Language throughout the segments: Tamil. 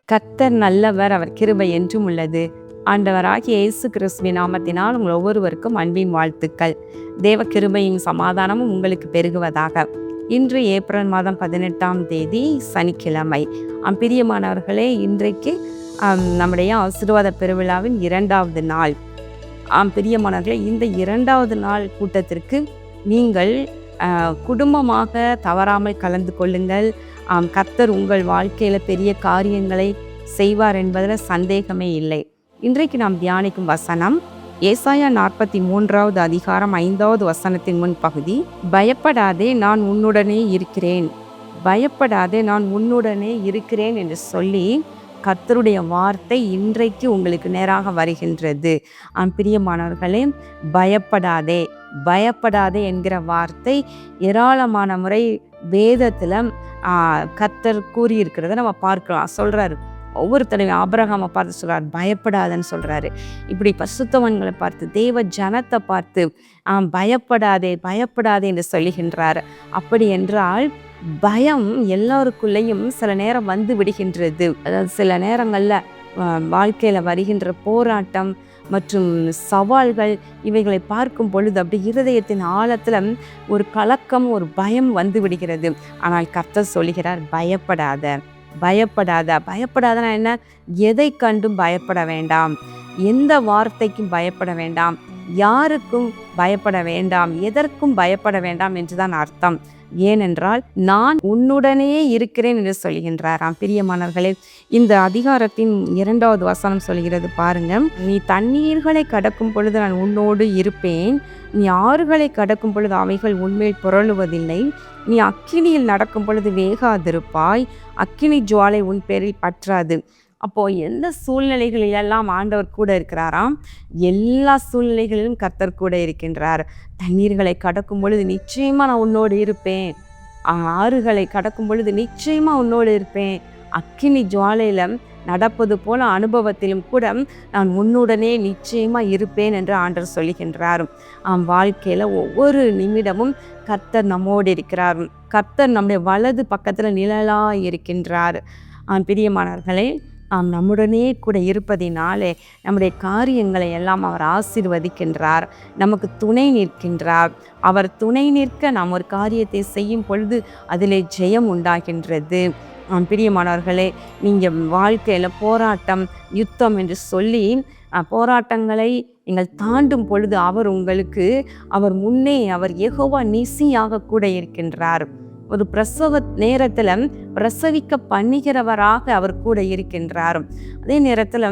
கர்த்தர் நல்லவர், அவர் கிருபை என்றும் உள்ளது. ஆண்டவராகிய இயேசு கிறிஸ்துவின் நாமத்தினால் உங்கள் ஒவ்வொருவருக்கும் அன்பின் வாழ்த்துக்கள். தேவ கிருபையும் சமாதானமும் உங்களுக்கு பெருகுவதாக. இன்று ஏப்ரல் மாதம் 18ஆம் தேதி சனிக்கிழமை. பிரியமானவர்களே, இன்றைக்கு நம்முடைய ஆசீர்வாத பெருவிழாவின் 2வது நாள். பிரியமானவர்களே, இந்த 2வது நாள் கூட்டத்திற்கு நீங்கள் குடும்பமாக தவறாமல் கலந்து கொள்ளுங்கள். கர்த்தர் உங்கள் வாழ்க்கையில் பெரிய காரியங்களை செய்வார் என்பதில் சந்தேகமே இல்லை. இன்றைக்கு நாம் தியானிக்கும் வசனம் ஏசாயா 43வது அதிகாரம் 5வது வசனத்தின் முன்பகுதி. பயப்படாதே, நான் உன்னுடனே இருக்கிறேன். பயப்படாதே, நான் உன்னுடனே இருக்கிறேன் என்று சொல்லி கர்த்தருடைய வார்த்தை இன்றைக்கு உங்களுக்கு நேராக வருகின்றது. பிரியமானவர்களே, பயப்படாதே பயப்படாதே என்கிற வார்த்தை ஏராளமான முறை வேதத்தில் கர்த்தர் கூறியிருக்கிறத நம்ம பார்க்கலாம். சொல்கிறாரு, ஒவ்வொரு தடவையும் ஆபிரகாமை பார்த்து சொல்கிறார், பயப்படாதன்னு சொல்கிறாரு. இப்படி பரிசுத்தவான்களை பார்த்து, தேவ ஜனத்தை பார்த்து பயப்படாதே பயப்படாதே என்று சொல்லுகின்றார். அப்படி என்றால் பயம் எல்லாருக்குள்ளேயும் சில நேரம் வந்து விடுகின்றது. அதாவது சில நேரங்களில் வாழ்க்கையில் வருகின்ற போராட்டம் மற்றும் சவால்கள் இவைகளை பார்க்கும் பொழுது அப்படி இருதயத்தின் ஆழத்தில் ஒரு கலக்கம், ஒரு பயம் வந்து விடுகிறது. ஆனால் கர்த்தர் சொல்லுகிறார், பயப்படாத பயப்படாத. பயப்படாதனா என்ன? எதை கண்டும் பயப்பட வேண்டாம், எந்த வார்த்தைக்கும் பயப்பட வேண்டாம், யாருக்கும் பயப்பட வேண்டாம், எதற்கும் பயப்பட வேண்டாம் என்றுதான் அர்த்தம். ஏனென்றால் நான் உன்னுடனே இருக்கிறேன் என்று சொல்கின்றாராம். பிரியமானவர்களே, இந்த அதிகாரத்தின் 2வது வசனம் சொல்கிறது பாருங்க. நீ தண்ணீர்களை கடக்கும் பொழுது நான் உன்னோடு இருப்பேன், நீ ஆறுகளை கடக்கும் பொழுது அவைகள் உன்மேல் புரளுவதில்லை, நீ அக்கினியில் நடக்கும் பொழுது வேகாதிருப்பாய், அக்கினி ஜுவாலை உன் பேரில் பற்றாது. அப்போது எந்த சூழ்நிலைகளிலெல்லாம் ஆண்டவர் கூட இருக்கிறாராம்? எல்லா சூழ்நிலைகளிலும் கர்த்தர் கூட இருக்கின்றார். தண்ணீர்களை கடக்கும் பொழுது நிச்சயமாக நான் உன்னோடு இருப்பேன், ஆறுகளை கடக்கும் பொழுது நிச்சயமாக உன்னோடு இருப்பேன், அக்கினி ஜுவாலையில் நடப்பது போல அனுபவத்திலும் கூட நான் உன்னுடனே நிச்சயமாக இருப்பேன் என்று ஆண்டவர் சொல்லுகின்றார். வாழ்க்கையில் ஒவ்வொரு நிமிடமும் கர்த்தர் நம்மோடு இருக்கிறார். கர்த்தர் நம்முடைய வலது பக்கத்தில் நிழலாக இருக்கின்றார். பிரியமானவர்களே, நம்முடனே கூட இருப்பதினாலே நம்முடைய காரியங்களை எல்லாம் அவர் ஆசீர்வதிக்கின்றார், நமக்கு துணை நிற்கின்றார். அவர் துணை நிற்க நாம் ஒரு காரியத்தை செய்யும் பொழுது அதிலே ஜெயம் உண்டாகின்றது. பிரியமானவர்களே, நீங்கள் வாழ்க்கையில் போராட்டம், யுத்தம் என்று சொல்லி போராட்டங்களை நீங்கள் தாண்டும் பொழுது அவர் முன்னே அவர் யெகோவா நீசியாக கூட இருக்கின்றார். ஒரு பிரசவ நேரத்தில் பிரசவிக்க பண்ணுகிறவராக அவர் கூட இருக்கின்றார். அதே நேரத்தில்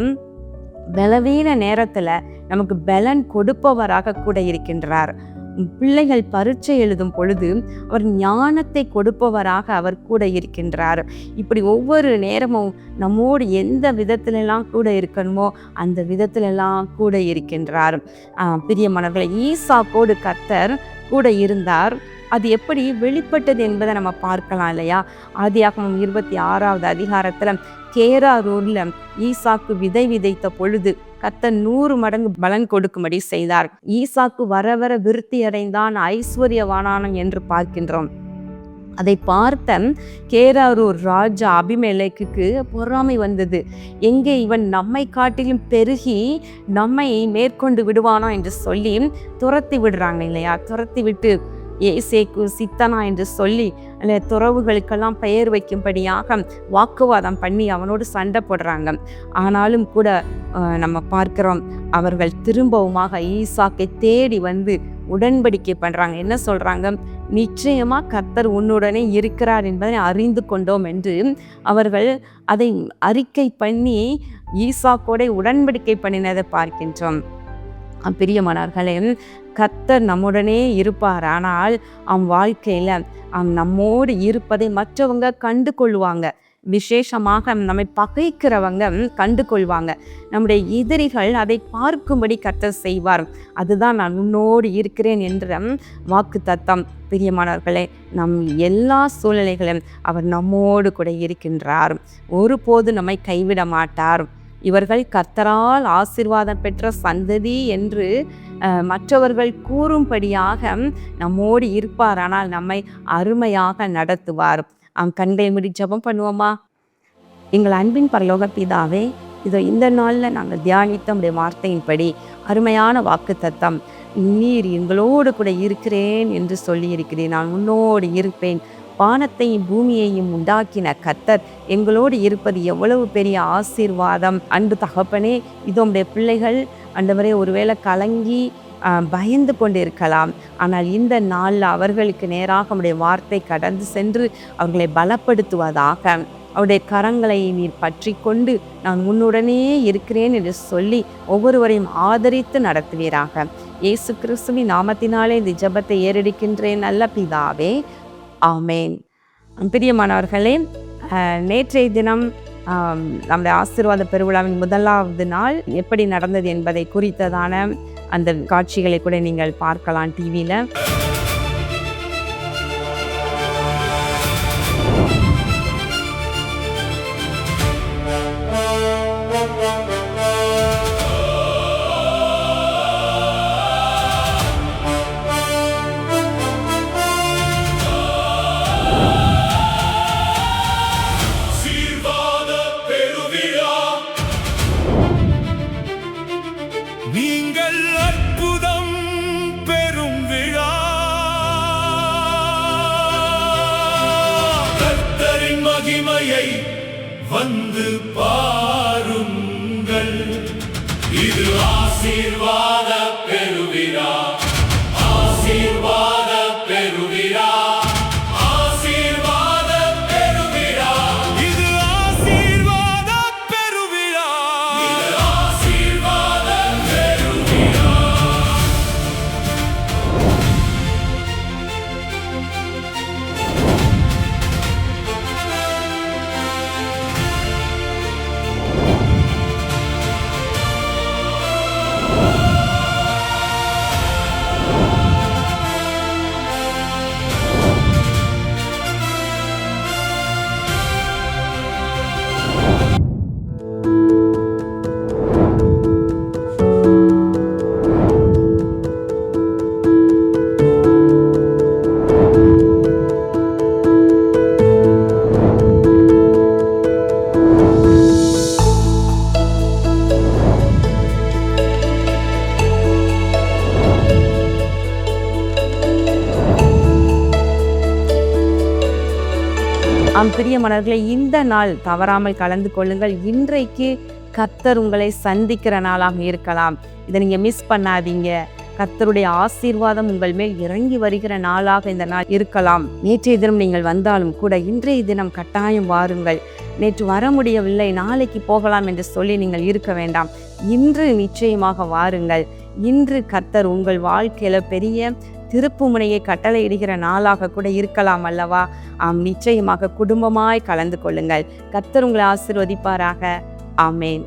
பலவீன நேரத்தில் நமக்கு பலன் கொடுப்பவராக கூட இருக்கின்றார். பிள்ளைகள் பரீட்சை எழுதும் பொழுது அவர் ஞானத்தை கொடுப்பவராக அவர் கூட இருக்கின்றார். இப்படி ஒவ்வொரு நேரமும் நம்மோடு எந்த விதத்திலெல்லாம் கூட இருக்கணுமோ அந்த விதத்திலெல்லாம் கூட இருக்கின்றார். பிரியமானவர்களே, ஈசாக்கோடு கர்த்தர் கூட இருந்தார். அது எப்படி வெளிப்பட்டது என்பதை நம்ம பார்க்கலாம் இல்லையா? ஆதியாகமம் 26வது அதிகாரத்தில் கேராரூரில் ஈசாக்கு விதை விதைத்த பொழுது கர்த்தர் 100 மடங்கு பலன் கொடுக்கும்படி செய்தார். ஈசாக்கு வர வர விருத்தி அடைந்தான், ஐஸ்வர்யவானான் என்று பார்க்கின்றோம். அதை பார்த்த கேராரூர் ராஜா அபிமெலேக்குக்கு பொறாமை வந்தது. எங்கே இவன் நம்மை காட்டிலும் பெருகி நம்மை மேற்கொண்டு விடுவானோ என்று சொல்லி துரத்தி விடுறாங்க இல்லையா? துரத்தி விட்டு ஏசேக்கு சித்தனா என்று சொல்லி துறவுகளுக்கெல்லாம் பெயர் வைக்கும்படியாக வாக்குவாதம் பண்ணி அவனோடு சண்டை போடுறாங்க. ஆனாலும் கூட நம்ம பார்க்கிறோம், அவர்கள் திரும்பவுமாக ஈசாக்கை தேடி வந்து உடன்படிக்கை பண்ணுறாங்க. என்ன சொல்கிறாங்க? நிச்சயமாக கர்த்தர் உன்னுடனே இருக்கிறார் என்பதை அறிந்து கொண்டோம் என்று அவர்கள் அதை அறிக்கை பண்ணி ஈசாக்கோட உடன்படிக்கை பண்ணினதை பார்க்கின்றோம். பிரியமானவர்களே, கர்த்தர் நம்முடனே இருப்பார். ஆனால் வாழ்க்கையில் நம்மோடு இருப்பதை மற்றவங்க கண்டு கொள்வாங்க. விசேஷமாக நம்மை பகைக்கிறவங்க கண்டு கொள்வாங்க. நம்முடைய எதிரிகள் அதை பார்க்கும்படி கர்த்தர் செய்வார். அதுதான் நான் உன்னோடு இருக்கிறேன் என்ற வாக்கு தத்தம். பிரியமானவர்களே, நம் எல்லா சூழ்நிலைகளும் அவர் நம்மோடு கூட இருக்கின்றார். ஒருபோது நம்மை கைவிட மாட்டார். இவர்கள் கர்த்தரால் ஆசீர்வாதம் பெற்ற சந்ததி என்று மற்றவர்கள் கூறும்படியாக நம்மோடு இருப்பார். ஆனால் நம்மை அருமையாக நடத்துவார். கண்களை மூடி ஜெபம் பண்ணுவோமா? எங்கள் அன்பின் பரலோக பிதாவே, இதோ இந்த நாளில் நாங்கள் தியானித்த உடைய வார்த்தையின்படி அருமையான வாக்குத்தத்தம், நீர் எங்களோடு கூட இருக்கிறேன் என்று சொல்லியிருக்கிறேன். நான் உன்னோடு இருப்பேன். வானத்தையும் பூமியையும் உண்டாக்கின கர்த்தர் எங்களோடு இருப்பது எவ்வளவு பெரிய ஆசீர்வாதம். அன்பு தகப்பனே, இதோ உம்முடைய பிள்ளைகள் ஆண்டவரே ஒருவேளை கலங்கி பயந்து கொண்டு இருக்கலாம். ஆனால் இந்த நாளில் அவர்களுக்கு நேராக உம்முடைய வார்த்தை கடந்து சென்று அவர்களை பலப்படுத்துவதாக. அவருடைய கரங்களை நீர் பற்றி கொண்டு நான் உன்னுடனே இருக்கிறேன் என்று சொல்லி ஒவ்வொருவரையும் ஆதரித்து நடத்துவீராக. இயேசு கிறிஸ்துவின் நாமத்தினாலே இந்த ஜெபத்தை ஏறெடுக்கின்றேன் நல்ல பிதாவே, ஆமேன். பிரியமானவர்களே, நேற்றைய தினம் நம்முடைய ஆசீர்வாத பெருவிழாவின் முதலாவது நாள் எப்படி நடந்தது என்பதை குறித்ததான அந்த காட்சிகளை கூட நீங்கள் பார்க்கலாம் டிவியில். நீங்கள் அற்புதம் பெரும் விழா, கர்த்தரின் மகிமையை வந்து பாருங்கள். இது ஆசீர்வாத பெருவிழா, ஆசீர்வாத பெருவிழா, ஆசீர்வாத பெருவிழா. இது ஆசீர்வாத பெருவிழா, இது ஆசீர்வாத பெருவிழா. பிரியமானவர்களே, இந்த நாள் தவறாமல் கலந்து கொள்ளுங்கள். இன்றைக்கு கர்த்தர் உங்களை சந்திக்கிற நாளாக இருக்கலாம். இதை நீங்கள் மிஸ் பண்ணாதீங்க. கர்த்தருடைய ஆசீர்வாதம் உங்கள் மேல் இறங்கி வருகிற நாளாக இந்த நாள் இருக்கலாம். நேற்றைய தினம் நீங்கள் வந்தாலும் கூட இன்றைய தினம் கட்டாயம் வாருங்கள். நேற்று வர முடியவில்லை, நாளைக்கு போகலாம் என்று சொல்லி நீங்கள் இருக்க வேண்டாம். இன்று நிச்சயமாக வாருங்கள். இன்று கர்த்தர் உங்கள் வாழ்க்கையில பெரிய திருப்புமுனையை கட்டளையிடுகிற நாளாக கூட இருக்கலாம் அல்லவா? நிச்சயமாக குடும்பமாய் கலந்து கொள்ளுங்கள். கர்த்தர் உங்களை ஆசீர்வதிப்பாராக. ஆமேன்.